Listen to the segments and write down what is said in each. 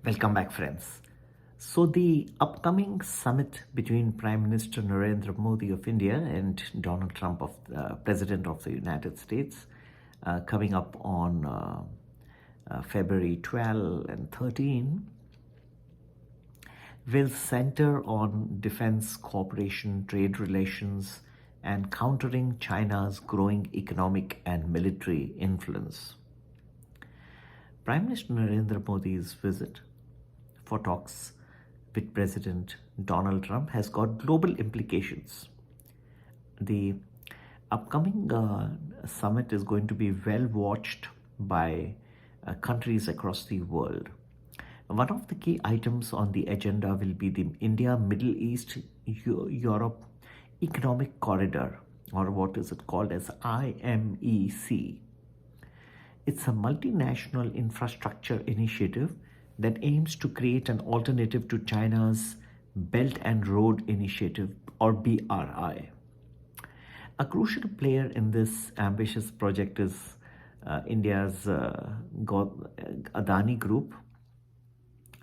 Welcome back, friends. So, the upcoming summit between Prime Minister Narendra Modi of India and Donald Trump, of President of the United States, coming up on February 12 and 13, will center on defense cooperation, trade relations, and countering China's growing economic and military influence. Prime Minister Narendra Modi's visit for talks with President Donald Trump has got global implications. The upcoming summit is going to be well watched by countries across the world. One of the key items on the agenda will be the India, Middle East, Europe Economic Corridor, or what is it called as IMEC. It's a multinational infrastructure initiative that aims to create an alternative to China's Belt and Road Initiative, or BRI. A crucial player in this ambitious project is India's Adani Group,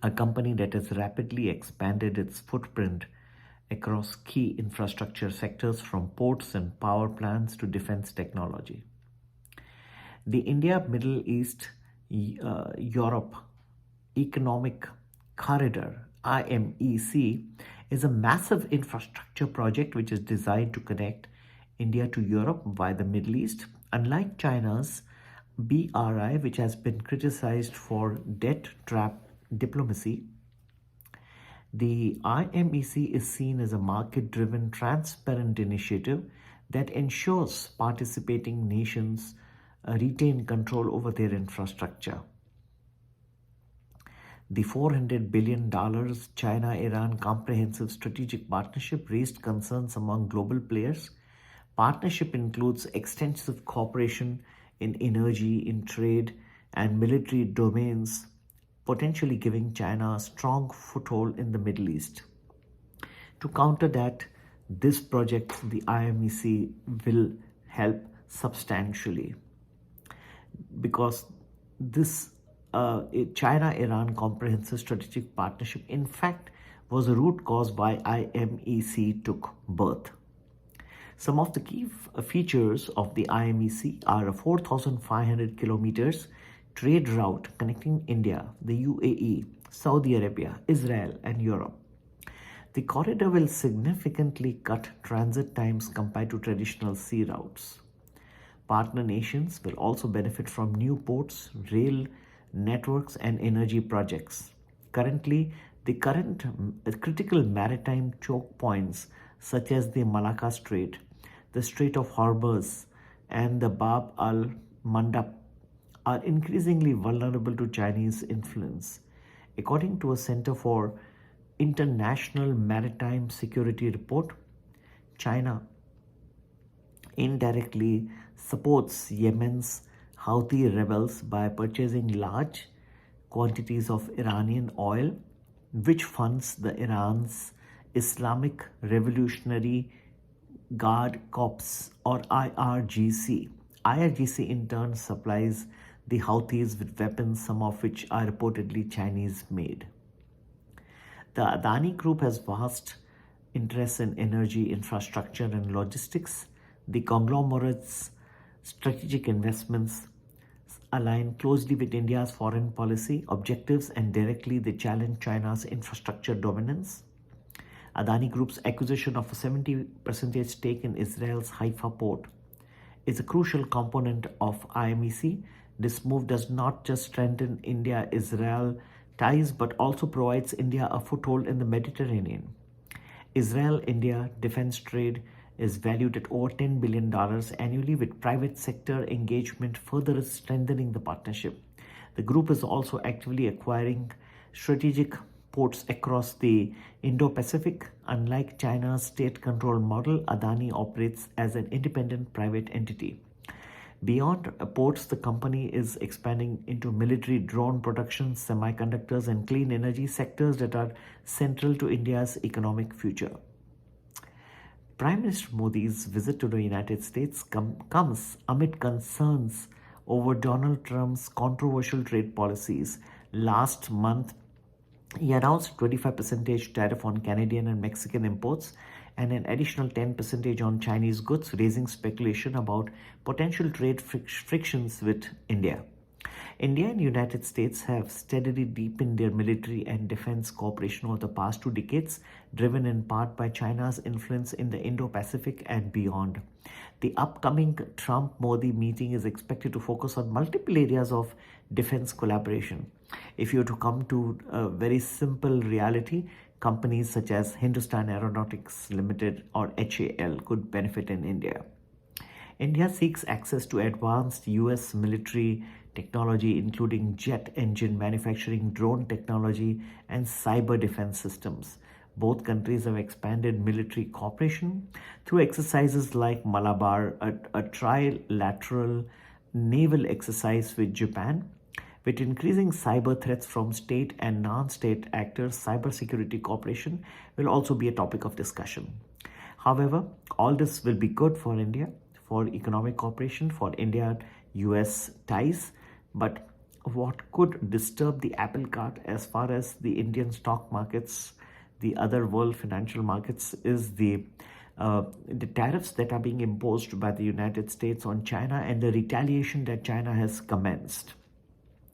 a company that has rapidly expanded its footprint across key infrastructure sectors from ports and power plants to defense technology. The India, Middle East, Europe Economic Corridor, IMEC, is a massive infrastructure project which is designed to connect India to Europe via the Middle East. Unlike China's BRI, which has been criticized for debt trap diplomacy, the IMEC is seen as a market-driven, transparent initiative that ensures participating nations retain control over their infrastructure. The $400 billion China-Iran Comprehensive Strategic Partnership raised concerns among global players. Partnership includes extensive cooperation in energy, in trade, and military domains, potentially giving China a strong foothold in the Middle East. To counter that, this project, the IMEC, will help substantially, because this China-Iran Comprehensive Strategic Partnership, in fact, was a root cause why IMEC took birth. Some of the key features of the IMEC are a 4,500 kilometers trade route connecting India, the UAE, Saudi Arabia, Israel, and Europe. The corridor will significantly cut transit times compared to traditional sea routes. Partner nations will also benefit from new ports, rail networks, and energy projects. Currently, the critical maritime choke points such as the Malacca Strait, the Strait of Hormuz, and the Bab al-Mandab are increasingly vulnerable to Chinese influence. According to a Center for International Maritime Security report, China indirectly supports Yemen's Houthi rebels by purchasing large quantities of Iranian oil, which funds the Iran's Islamic Revolutionary Guard Corps, or IRGC. IRGC in turn supplies the Houthis with weapons, some of which are reportedly Chinese made. The Adani Group has vast interests in energy, infrastructure, and logistics. The conglomerate's strategic investments align closely with India's foreign policy objectives and directly they challenge China's infrastructure dominance. Adani Group's acquisition of a 70% stake in Israel's Haifa port is a crucial component of IMEC. This move does not just strengthen India-Israel ties but also provides India a foothold in the Mediterranean. Israel-India defense trade is valued at over $10 billion annually, with private sector engagement further strengthening the partnership. The group is also actively acquiring strategic ports across the Indo-Pacific. Unlike China's state-controlled model, Adani operates as an independent private entity. Beyond ports, the company is expanding into military drone production, semiconductors, and clean energy sectors that are central to India's economic future. Prime Minister Modi's visit to the United States comes amid concerns over Donald Trump's controversial trade policies. Last month, He announced 25% tariff on Canadian and Mexican imports and an additional 10% on Chinese goods, raising speculation about potential trade frictions with India. India and United States have steadily deepened their military and defense cooperation over the past 2 decades, driven in part by China's influence in the Indo-Pacific and beyond. The upcoming Trump-Modi meeting is expected to focus on multiple areas of defense collaboration. If you were to come to a very simple reality, companies such as Hindustan Aeronautics Limited or HAL could benefit in India. India seeks access to advanced US military technology, including jet engine manufacturing, drone technology, and cyber defense systems. Both countries have expanded military cooperation through exercises like Malabar, a trilateral naval exercise with Japan. With increasing cyber threats from state and non-state actors, cybersecurity cooperation will also be a topic of discussion. However, all this will be good for India, for economic cooperation, for India-US ties. But what could disturb the apple cart as far as the Indian stock markets, the other world financial markets, is the tariffs that are being imposed by the United States on China and the retaliation that China has commenced.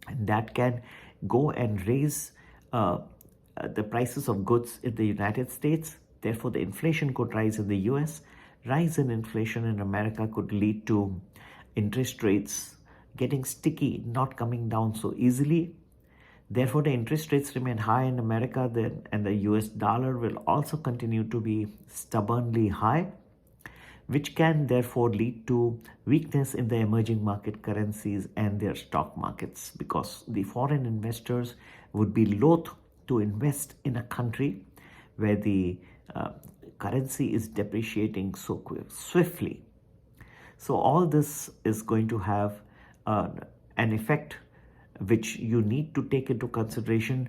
And that can go and raise the prices of goods in the United States. Therefore, the inflation could rise in the US. Rise in inflation in America could lead to interest rates getting sticky, not coming down so easily. Therefore, the interest rates remain high in America, and the US dollar will also continue to be stubbornly high, which can therefore lead to weakness in the emerging market currencies and their stock markets, because the foreign investors would be loath to invest in a country where the currency is depreciating so swiftly. So all this is going to have an effect which you need to take into consideration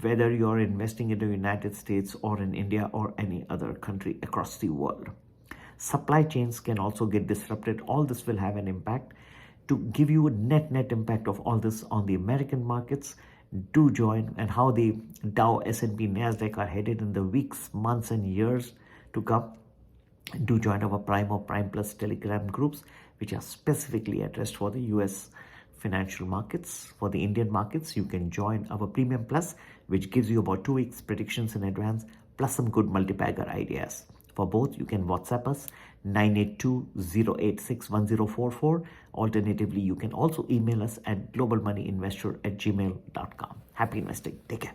whether you're investing in the United States or in India or any other country across the world. Supply chains can also get disrupted. All this will have an impact. To give you a net impact of all this on the American markets, do join, and how the Dow, S&P, Nasdaq are headed in the weeks, months and years to come. Do join our Prime or Prime Plus Telegram groups, which are specifically addressed for the US financial markets. For the Indian markets, you can join our Premium Plus, which gives you about 2 weeks predictions in advance, plus some good multi-bagger ideas. For both, you can WhatsApp us 982-086-1044. Alternatively, you can also email us at globalmoneyinvestor@gmail.com. Happy investing. Take care.